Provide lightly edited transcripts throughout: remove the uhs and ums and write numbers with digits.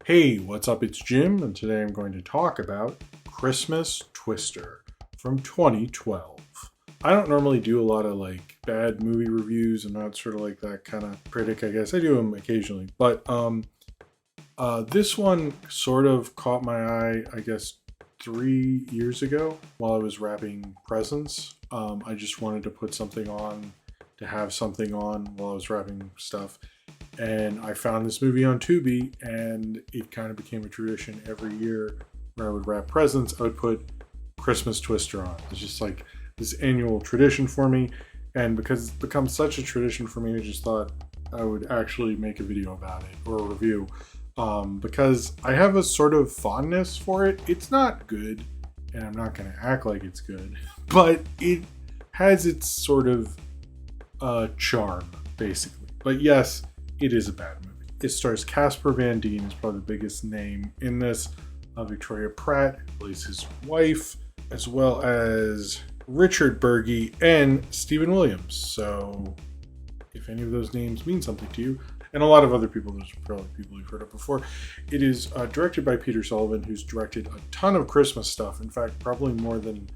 Hey, what's up? It's Jim, and today I'm going to talk about Christmas Twister from 2012. I don't normally do a lot of bad movie reviews. I'm not sort of like that kind of critic, I guess. I do them occasionally, but this one sort of caught my eye, I guess, 3 years ago while I was wrapping presents. I just wanted to put something on, to have something on while I was wrapping stuff. And I found this movie on Tubi, and it kind of became a tradition every year where I would wrap presents. I would put Christmas Twister on. It's just like this annual tradition for me. And because it's become such a tradition for me, I just thought I would actually make a video about it, or a review, because I have a sort of fondness for it. It's not good, and I'm not going to act like it's good, but it has its sort of charm, basically. But yes, it is a bad movie. It stars Casper Van Dien, is probably the biggest name in this. Victoria Pratt plays his wife, as well as Richard Burgi and Stephen Williams. So if any of those names mean something to you, and a lot of other people, there's probably people you've heard of before. It is directed by Peter Sullivan, who's directed a ton of Christmas stuff. In fact, probably more than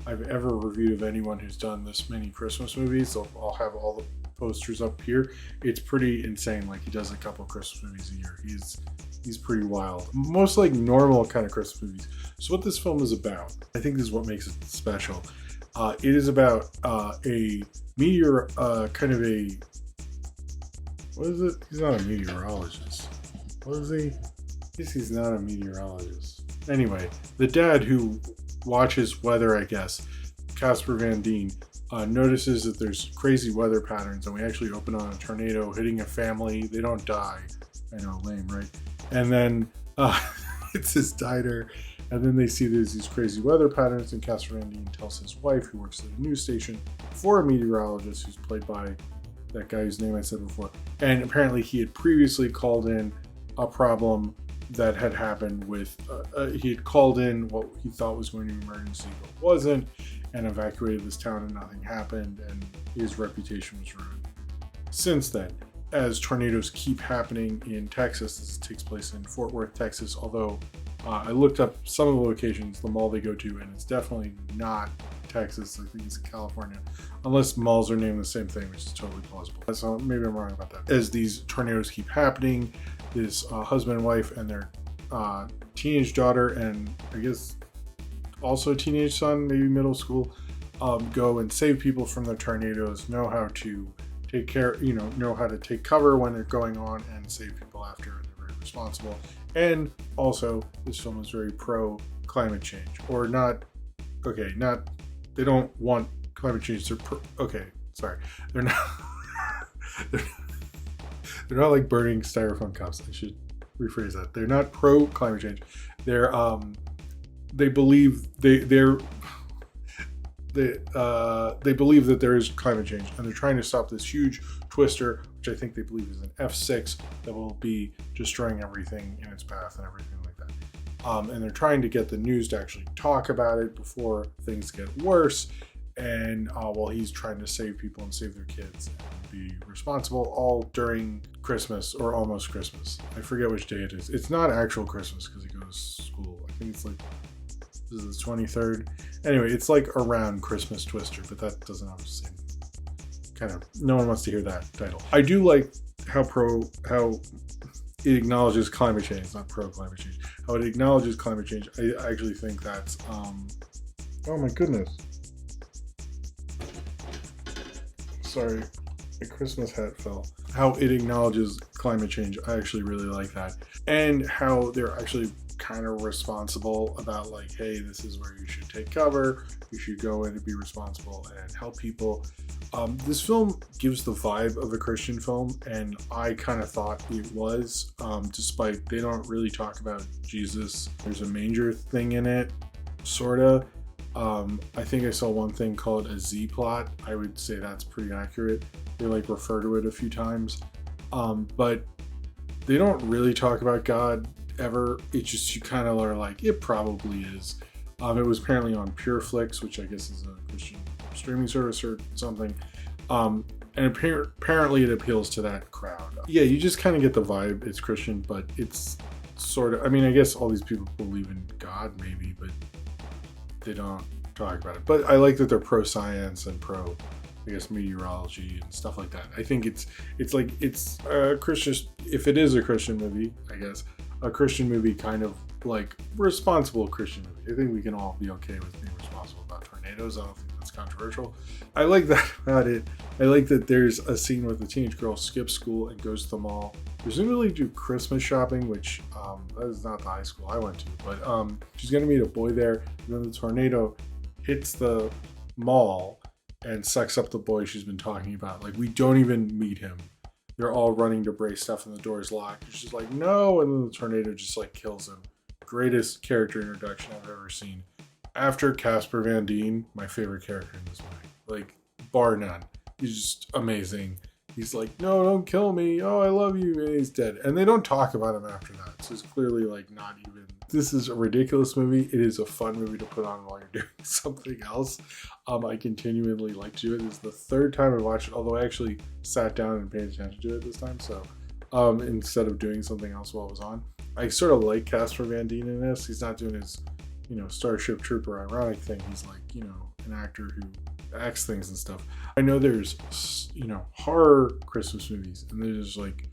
I've ever reviewed of anyone who's done this many Christmas movies. I'll have all the posters up here. It's pretty insane. Like, he does a couple Christmas movies a year. He's pretty wild. Most like normal kind of Christmas movies. So what this film is about, I think this is what makes it special. It is about a meteor, kind of a, what is it? He's not a meteorologist. What is he? I guess he's not a meteorologist. Anyway, the dad who watches weather, I guess, Casper Van Dien, notices that there's crazy weather patterns, and we actually open on a tornado hitting a family. They don't die. I know, lame, right? And then it's his diner, and then they see there's these crazy weather patterns, and Casper Van Dien tells his wife, who works at a news station for a meteorologist, who's played by that guy whose name I said before. And apparently he had previously called in a problem that had happened with, he had called in what he thought was going to be an emergency, but wasn't, and evacuated this town, and nothing happened, and his reputation was ruined. Since then, as tornadoes keep happening in Texas, this takes place in Fort Worth, Texas, although I looked up some of the locations, the mall they go to, and it's definitely not Texas. I think it's California, unless malls are named the same thing, which is totally plausible. So maybe I'm wrong about that. As these tornadoes keep happening, this husband and wife and their teenage daughter, and I guess also a teenage son, maybe middle school, go and save people from the tornadoes, know how to take care, know how to take cover when they're going on, and save people after. They're very responsible. And also, this film is very pro climate change, or not. Okay, not. They don't want climate change. They're They're not. They're not like burning styrofoam cups. I should rephrase that. They're not pro climate change. They're they believe they believe that there is climate change, and they're trying to stop this huge twister, which I think they believe is an F6 that will be destroying everything in its path and everything like that. And they're trying to get the news to actually talk about it before things get worse. And while he's trying to save people and save their kids and be responsible, all during Christmas, or almost Christmas. I forget which day it is. It's not actual Christmas because he goes to school. I think it's like, this is the 23rd. Anyway, it's like around Christmas Twister, but that doesn't have the same kind of, no one wants to hear that title. I do like how it acknowledges climate change, not pro climate change. How it acknowledges climate change. I actually think that's, oh my goodness. Sorry, a Christmas hat fell. How it acknowledges climate change, I actually really like that. And how they're actually kind of responsible about, like, hey, this is where you should take cover, you should go in and be responsible and help people. This film gives the vibe of a Christian film, and I kind of thought it was, despite they don't really talk about Jesus. There's a manger thing in it, sorta. I think I saw one thing called a Z plot. I would say that's pretty accurate. They refer to it a few times, but they don't really talk about God ever. It's just, you kind of are like, it probably is. It was apparently on PureFlix, which I guess is a Christian streaming service or something. And apparently it appeals to that crowd. Yeah, you just kind of get the vibe it's Christian, but it's sort of, I mean, I guess all these people believe in God maybe, but they don't talk about it. But I like that they're pro science and pro, I guess, meteorology and stuff like that. I think it's a Christian, if it is a Christian movie, I guess, a Christian movie, kind of like responsible Christian movie. I think we can all be okay with being responsible about tornadoes. I don't think that's controversial. I like that about it. I like that there's a scene where the teenage girl skips school and goes to the mall, presumably do Christmas shopping, which that is not the high school I went to, but she's gonna meet a boy there, and then the tornado hits the mall and sucks up the boy she's been talking about. Like, we don't even meet him. They're all running to brace stuff and the door is locked. She's like, no, and then the tornado just like kills him. Greatest character introduction I've ever seen. After Casper Van Dien, my favorite character in this movie. Like, bar none. He's just amazing. He's like, no, don't kill me. Oh, I love you. And he's dead. And they don't talk about him after that. So it's clearly like not even. This is a ridiculous movie. It is a fun movie to put on while you're doing something else. I continually like to do it. This is the third time I watched it, although I actually sat down and paid attention to it this time. So instead of doing something else while it was on, I sort of like Casper Van Dien in this. He's not doing his, Starship Trooper ironic thing. He's like, an actor who acts things and stuff. I know there's, horror Christmas movies, and there's like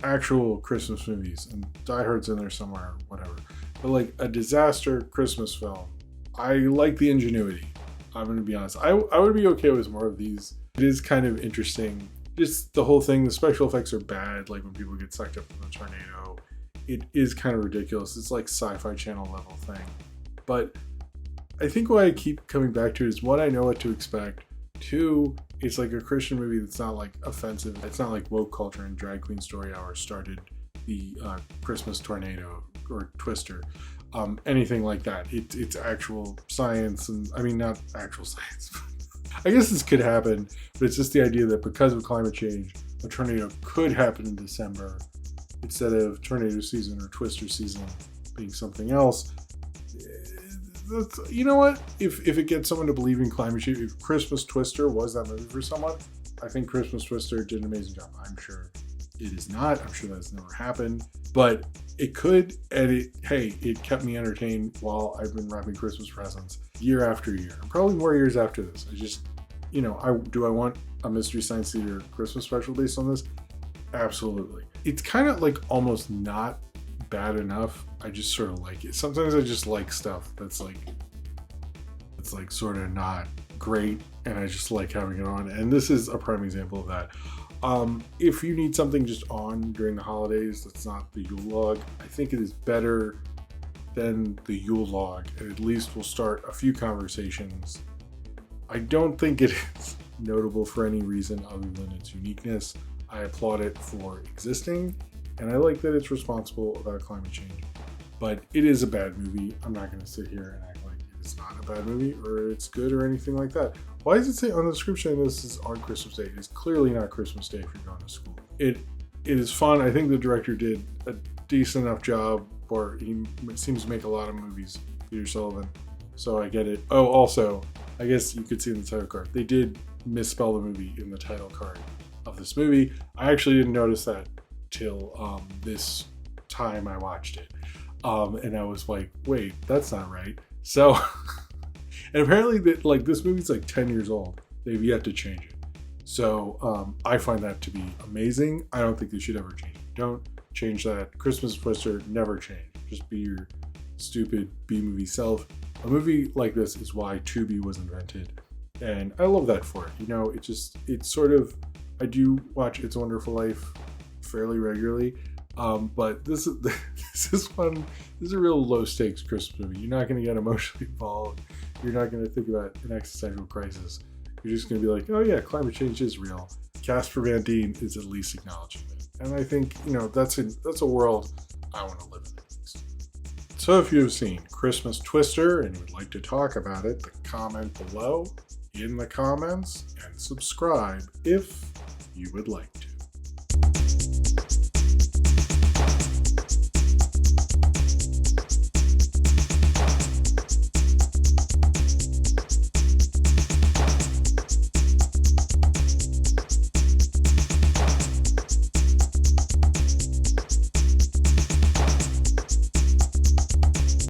actual Christmas movies, and Die Hard's in there somewhere, whatever. But like a disaster Christmas film, I like the ingenuity. I'm going to be honest. I would be okay with more of these. It is kind of interesting. Just the whole thing, the special effects are bad, like when people get sucked up in the tornado. It is kind of ridiculous. It's like Sci-Fi Channel level thing. But I think why I keep coming back to it is, one, I know what to expect. Two, it's like a Christian movie that's not like offensive. It's not like woke culture and Drag Queen Story Hour started the Christmas tornado or Twister. Anything like that. It's actual science, and I mean, not actual science. I guess this could happen, but it's just the idea that because of climate change, a tornado could happen in December instead of tornado season or Twister season being something else. You know what? If it gets someone to believe in climate change, if Christmas Twister was that movie for someone, I think Christmas Twister did an amazing job. I'm sure it is not. I'm sure that's never happened, but it could. And it kept me entertained while I've been wrapping Christmas presents year after year. Probably more years after this. I just, do I want a Mystery Science Theater Christmas special based on this? Absolutely. It's kind of like almost not bad enough. I just sort of like it. Sometimes I just like stuff that's like, it's like sort of not great, and I just like having it on. And this is a prime example of that. If you need something just on during the holidays that's not the Yule log, I think it is better than the Yule log, and at least will start a few conversations. I don't think it is notable for any reason other than its uniqueness. I applaud it for existing, and I like that it's responsible about climate change. But it is a bad movie. I'm not going to sit here and act like it's not a bad movie or it's good or anything like that. Why does it say on the description this is on Christmas Day? It's clearly not Christmas Day if you're going to school. It is fun. I think the director did a decent enough job, or he seems to make a lot of movies, Peter Sullivan. So I get it. Oh, also, I guess you could see in the title card, they did misspell the movie in the title card of this movie. I actually didn't notice that till this time I watched it. And I was like, wait, that's not right. So, and apparently this movie's like 10 years old. They've yet to change it. So I find that to be amazing. I don't think they should ever change it. Don't change that. Christmas Twister, never change. Just be your stupid B-movie self. A movie like this is why Tubi was invented. And I love that for it. It's sort of, I do watch It's a Wonderful Life fairly regularly. But this is a real low stakes Christmas movie. You're not going to get emotionally involved. You're not going to think about an existential crisis. You're just going to be like, oh yeah, climate change is real. Casper Van Dien is at least acknowledging it. And I think, that's a world I want to live in. So if you've seen Christmas Twister and would like to talk about it, comment below in the comments and subscribe if you would like to.